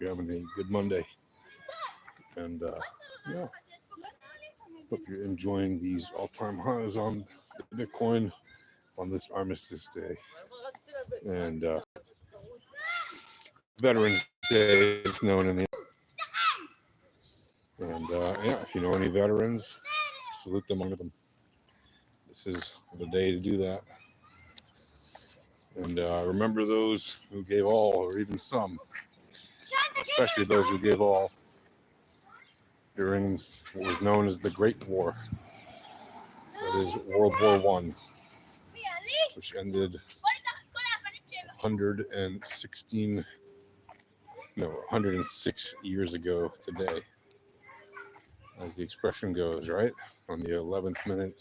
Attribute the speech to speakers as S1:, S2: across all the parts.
S1: you're having a good Monday. And yeah, hope you're enjoying these all-time highs on the Bitcoin on this Armistice Day. And Veterans Day is known in the and yeah, if you know any veterans, salute them, honor them. This is the day to do that. And remember those who gave all, or even some, especially those who gave all during what was known as the Great War. That is World War One, which ended 106 years ago today, as the expression goes, right? On the 11th minute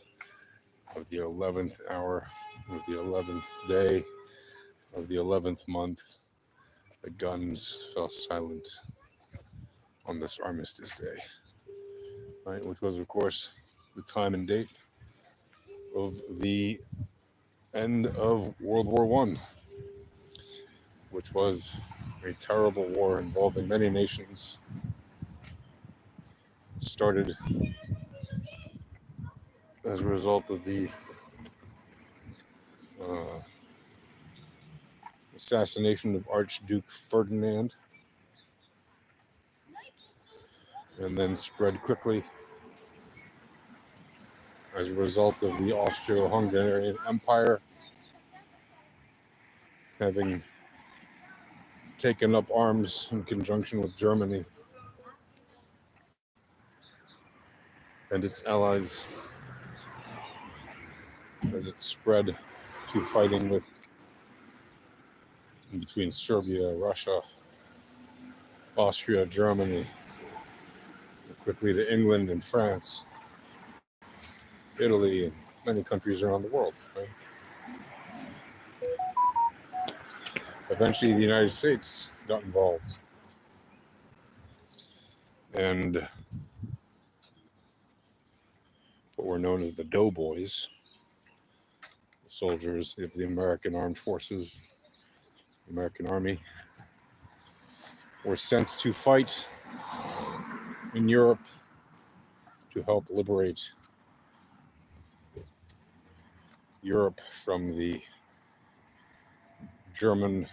S1: of the 11th hour of the 11th day of the 11th month, the guns fell silent on this Armistice Day, right? Which was, of course, the time and date of the end of World War One, which was a terrible war involving many nations. It started as a result of the assassination of Archduke Ferdinand, and then spread quickly as a result of the Austro-Hungarian Empire having taken up arms in conjunction with Germany and its allies as it spread to fighting between Serbia, Russia, Austria, Germany, quickly to England and France, Italy, and many countries around the world. Right? Eventually, the United States got involved. And what were known as the Doughboys, the soldiers of the American Armed Forces, the American Army, were sent to fight in Europe to help liberate Europe from the German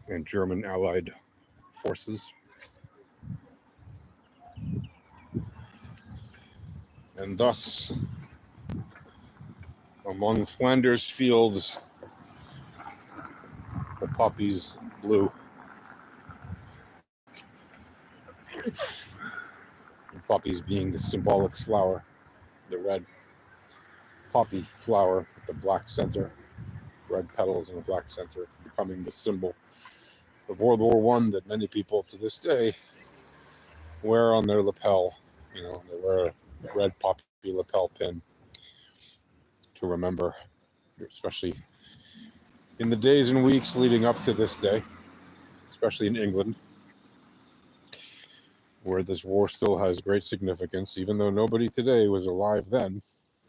S1: and German allied forces. And thus, among Flanders fields, the poppies blew. The poppies being the symbolic flower, the red poppy flower with the black center, red petals and a black center, becoming the symbol of World War One that many people to this day wear on their lapel. You know, they wear a red poppy lapel pin to remember, especially in the days and weeks leading up to this day, especially in England, where this war still has great significance, even though nobody today was alive then,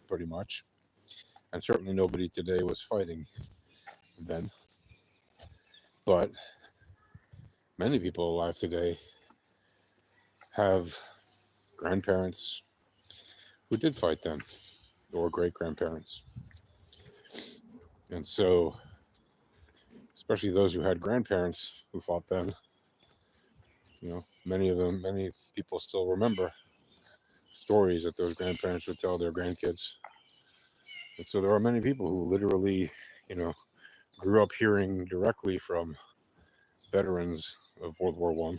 S1: pretty much, and certainly nobody today was fighting then. But many people alive today have grandparents who did fight then, or great-grandparents. And so, especially those who had grandparents who fought then, you know, many people still remember stories that those grandparents would tell their grandkids. And so there are many people who literally, you know, grew up hearing directly from veterans of World War One.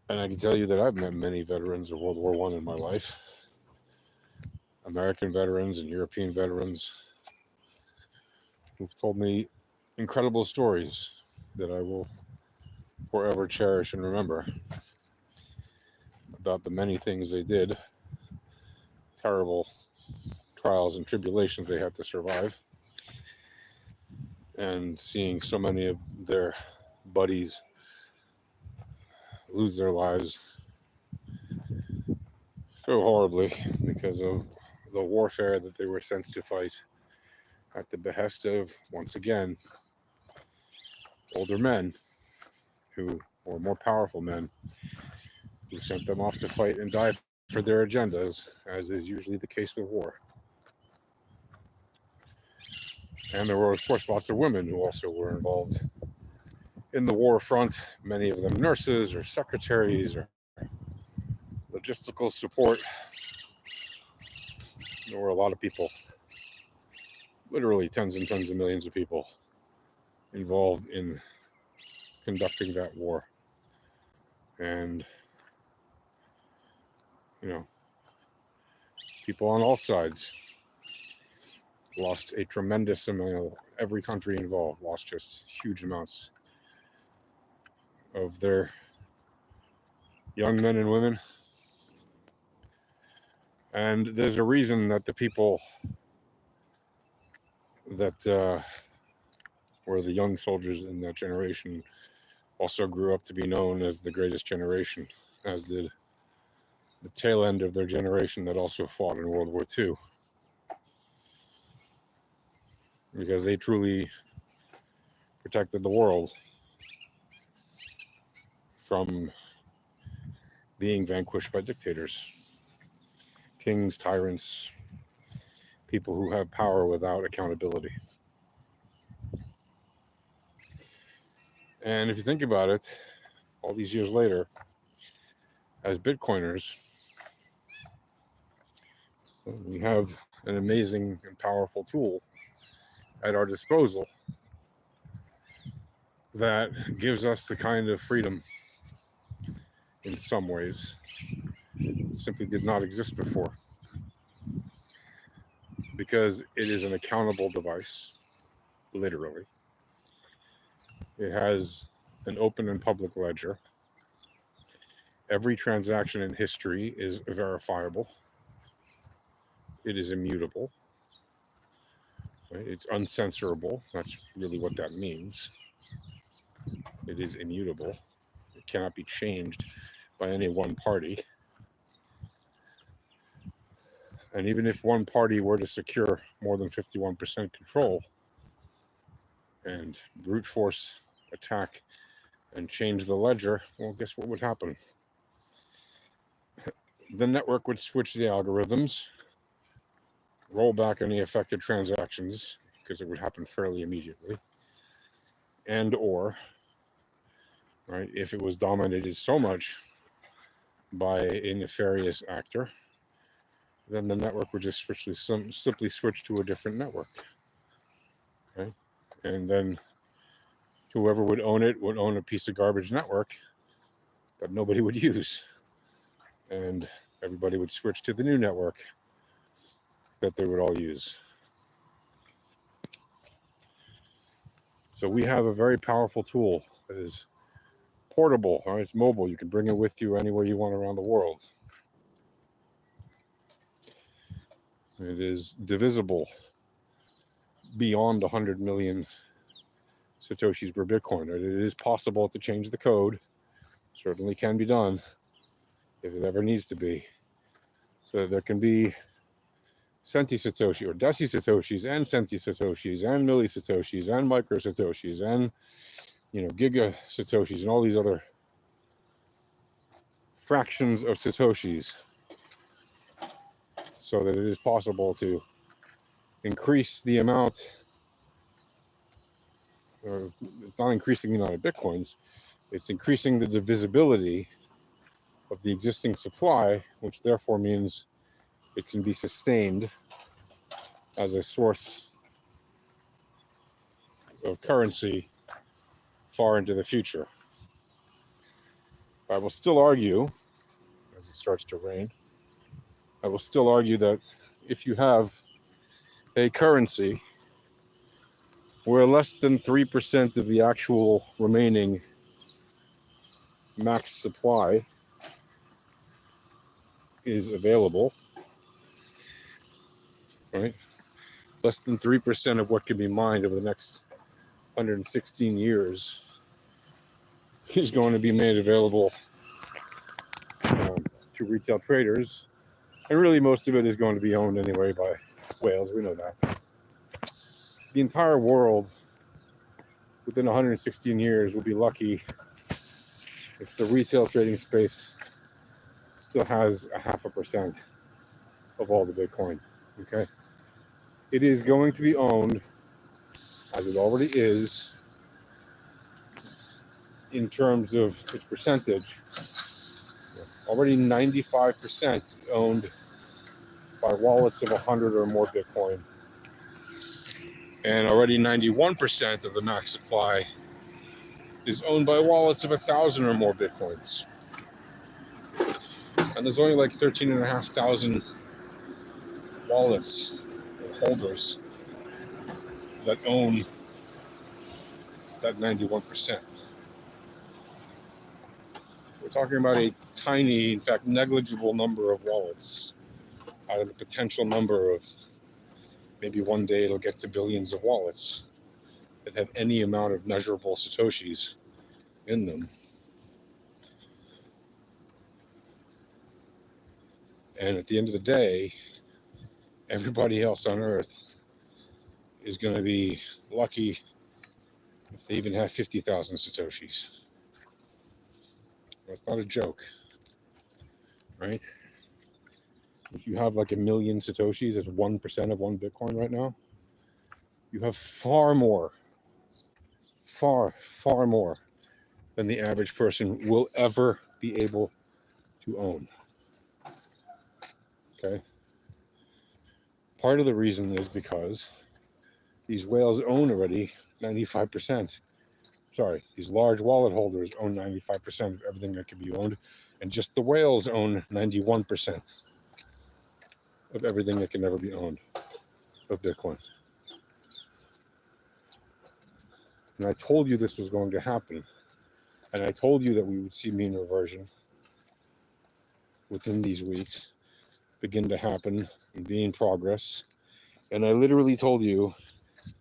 S1: And I can tell you that I've met many veterans of World War One in my life. American veterans and European veterans who've told me incredible stories that I will forever cherish and remember about the many things they did, terrible trials and tribulations they had to survive, and seeing so many of their buddies lose their lives so horribly because of the warfare that they were sent to fight at the behest of, once again, older men or more powerful men who sent them off to fight and die for their agendas, as is usually the case with war. And there were, of course, lots of women who also were involved in the war front, many of them nurses or secretaries or logistical support. There were a lot of people, literally tens and tens of millions of people, involved in conducting that war. And, people on all sides lost a tremendous amount. Every country involved lost just huge amounts of their young men and women. And there's a reason that the people that were the young soldiers in that generation also grew up to be known as the greatest generation, as did the tail end of their generation that also fought in World War II. Because they truly protected the world from being vanquished by dictators, kings, tyrants, people who have power without accountability. And if you think about it, all these years later, as Bitcoiners, we have an amazing and powerful tool at our disposal that gives us the kind of freedom in some ways that simply did not exist before, because it is an accountable device, literally. It has an open and public ledger. Every transaction in history is verifiable. It is immutable. Right? It's uncensorable. That's really what that means. It is immutable. It cannot be changed by any one party. And even if one party were to secure more than 51% control and brute force attack and change the ledger, well, guess what would happen? The network would switch the algorithms, roll back any affected transactions, because it would happen fairly immediately, and or, right, if it was dominated so much by a nefarious actor, then the network would just simply switch to a different network, right? And then whoever would own it would own a piece of garbage network that nobody would use, and everybody would switch to the new network that they would all use. So we have a very powerful tool that is portable, right? It's mobile. You can bring it with you anywhere you want around the world. It is divisible beyond 100 million Satoshis per Bitcoin. It is possible to change the code. Certainly can be done if it ever needs to be. So there can be centi Satoshi or deci Satoshis and centi Satoshis and milli Satoshis and micro Satoshis and giga Satoshis and all these other fractions of Satoshis, so that it is possible to increase the amount. It's not increasing the amount of Bitcoins, it's increasing the divisibility of the existing supply, which therefore means it can be sustained as a source of currency far into the future. I will still argue, as it starts to rain, I will still argue that if you have a currency where less than 3% of the actual remaining max supply is available, right? Less than 3% of what can be mined over the next 116 years is going to be made available to retail traders. And really most of it is going to be owned anyway by whales, we know that. the entire world within 116 years will be lucky if the retail trading space still has a 0.5% of all the Bitcoin. Okay. It is going to be owned, as it already is, in terms of its percentage, already 95% owned by wallets of 100 or more Bitcoin. And already 91% of the max supply is owned by wallets of 1,000 or more Bitcoins. And there's only like 13,500 wallets holders that own that 91%. We're talking about a tiny, in fact, negligible number of wallets out of the potential number of maybe one day it'll get to billions of wallets that have any amount of measurable Satoshis in them. And at the end of the day, everybody else on Earth is going to be lucky if they even have 50,000 Satoshis. That's not a joke, right? If you have like 1 million Satoshis, that's 1% of one Bitcoin right now. You have far more than the average person will ever be able to own. Okay? Part of the reason is because these whales own already 95%. Sorry, these large wallet holders own 95% of everything that can be owned, and just the whales own 91% of everything that can ever be owned of Bitcoin. And I told you this was going to happen. And I told you that we would see mean reversion within these weeks begin to happen and be in progress. And I literally told you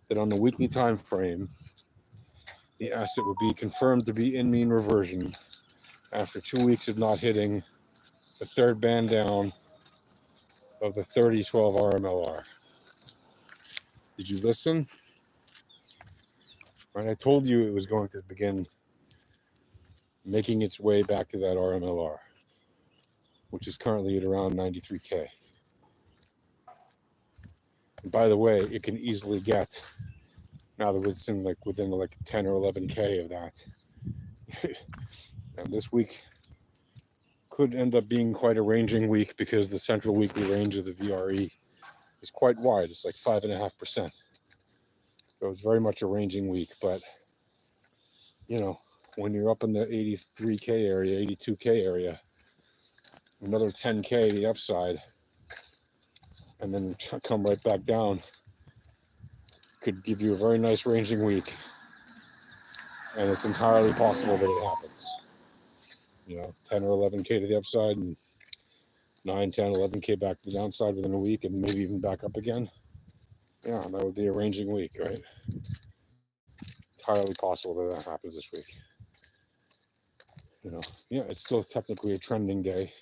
S1: that on the weekly time frame, the asset would be confirmed to be in mean reversion after 2 weeks of not hitting the third band down of the 3012 RMLR. Did you listen? Right, I told you it was going to begin making its way back to that RMLR, which is currently at around 93K. And by the way, it can easily get, now that it's in like within like 10 or 11K of that. And this week could end up being quite a ranging week because the central weekly range of the VRE is quite wide. It's like 5.5%. So it's very much a ranging week. But, you know, when you're up in the 83K area, 82K area, another 10K the upside, and then come right back down, could give you a very nice ranging week. And it's entirely possible that it happens. You know, 10 or 11K to the upside and 9, 10, 11K back to the downside within a week and maybe even back up again. Yeah, that would be a ranging week, right? Entirely possible that that happens this week. You know, yeah, it's still technically a trending day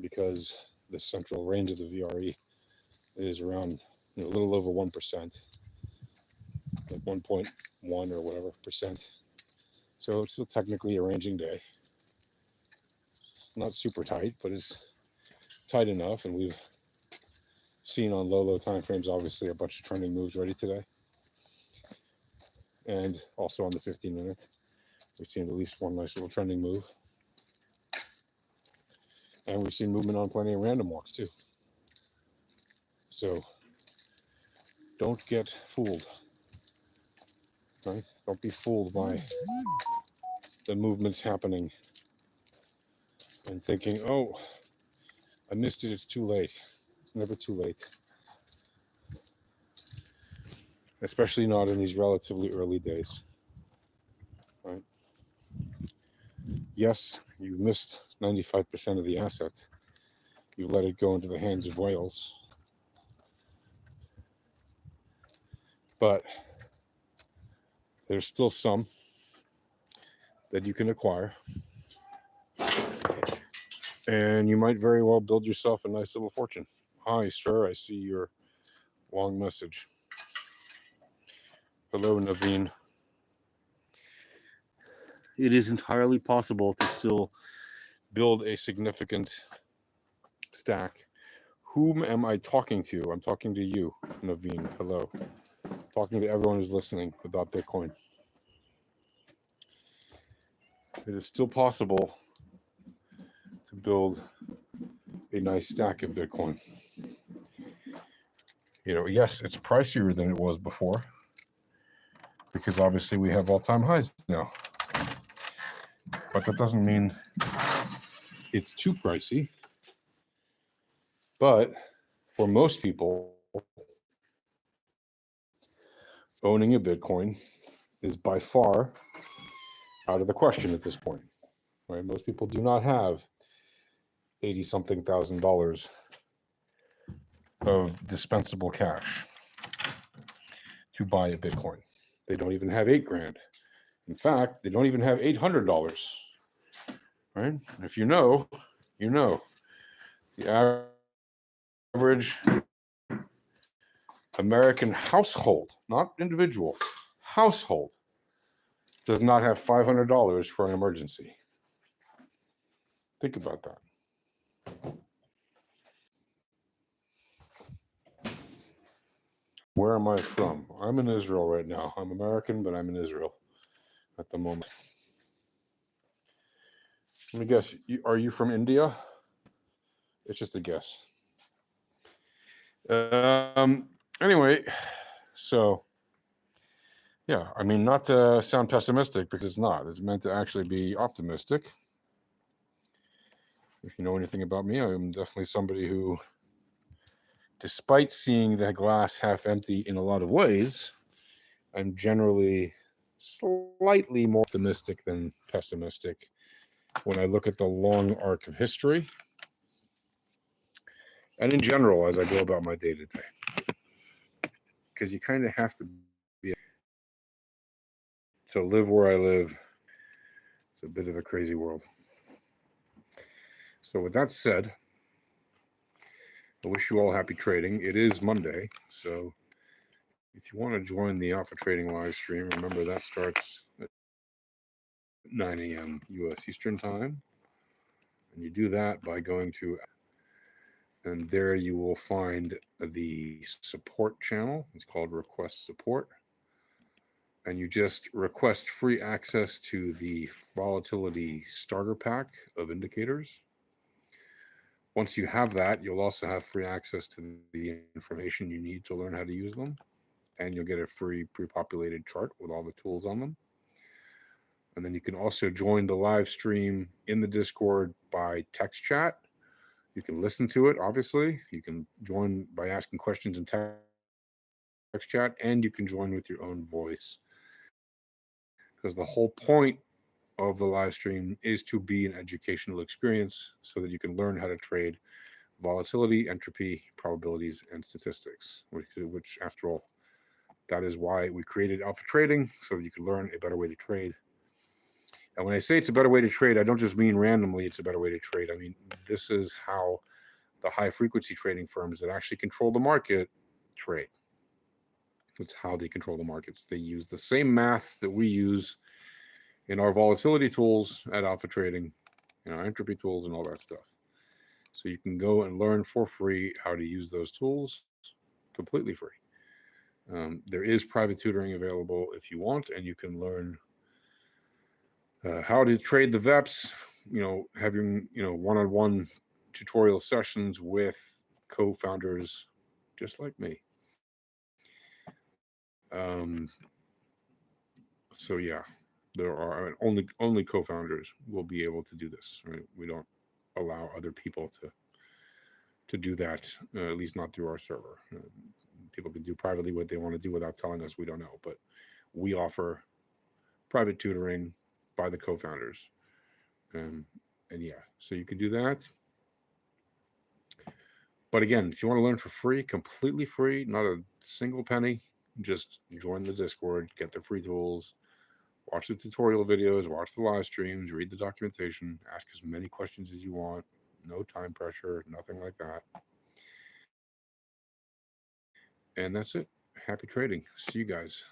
S1: because the central range of the VRE is around a little over 1%, like 1.1 or whatever percent. So it's still technically a ranging day. Not super tight, but it's tight enough. And we've seen on low time frames, obviously, a bunch of trending moves already today. And also on the 15-minute, we've seen at least one nice little trending move. And we've seen movement on plenty of random walks too. So don't get fooled, right? Don't be fooled by the movements happening and thinking, oh, I missed it, it's too late. It's never too late. Especially not in these relatively early days, right? Yes, you missed 95% of the asset. You let it go into the hands of whales. But there's still some that you can acquire. And you might very well build yourself a nice little fortune. Hi, sir, I see your long message. Hello, Naveen. It is entirely possible to still build a significant stack. Whom am I talking to? I'm talking to you, Naveen. Hello. Talking to everyone who's listening about Bitcoin. It is still possible to build a nice stack of Bitcoin. Yes, it's pricier than it was before because obviously we have all-time highs now. But that doesn't mean it's too pricey. But for most people, owning a Bitcoin is by far out of the question at this point. Right? Most people do not have $80-something thousand of dispensable cash to buy a Bitcoin. They don't even have $8,000. In fact, they don't even have $800. Right? And if you know, you know. The average American household, not individual, household, does not have $500 for an emergency. Think about that. Where am I from? I'm in Israel right now. I'm American, but I'm in Israel at the moment. Let me guess. Are you from India? It's just a guess. Anyway, so yeah, I mean, not to sound pessimistic because it's not. It's meant to actually be optimistic. If you know anything about me, I'm definitely somebody who, despite seeing the glass half empty in a lot of ways, I'm generally slightly more optimistic than pessimistic when I look at the long arc of history and in general as I go about my day-to-day. Because you kind of have to be to live where I live. It's a bit of a crazy world. So with that said, I wish you all happy trading. It is Monday, so if you want to join the Alpha Trading live stream, remember that starts at 9 a.m. U.S. Eastern Time. And you do that by going to, and there you will find the support channel. It's called Request Support. And you just request free access to the volatility starter pack of indicators. Once you have that, you'll also have free access to the information you need to learn how to use them. And you'll get a free pre-populated chart with all the tools on them. And then you can also join the live stream in the Discord by text chat. You can listen to it, obviously. You can join by asking questions in text chat, and you can join with your own voice. Because the whole point of the live stream is to be an educational experience so that you can learn how to trade volatility, entropy, probabilities, and statistics, which after all, that is why we created Alpha Trading, so that you can learn a better way to trade. And when I say it's a better way to trade, I don't just mean randomly it's a better way to trade. I mean, this is how the high frequency trading firms that actually control the market trade. It's how they control the markets. They use the same maths that we use in our volatility tools at Alpha Trading, in our entropy tools and all that stuff. So you can go and learn for free how to use those tools completely free. There is private tutoring available if you want, and you can learn how to trade the VEPs, having, one-on-one tutorial sessions with co-founders just like me. So yeah, there are only co-founders will be able to do this. Right? We don't allow other people to do that, at least not through our server. People can do privately what they want to do without telling us. We don't know, but we offer private tutoring by the co-founders, and yeah, so you can do that. But again, if you want to learn for free, completely free, not a single penny, just join the Discord, get the free tools, watch the tutorial videos, watch the live streams, read the documentation, ask as many questions as you want. No time pressure, nothing like that. And that's it. Happy trading. See you guys.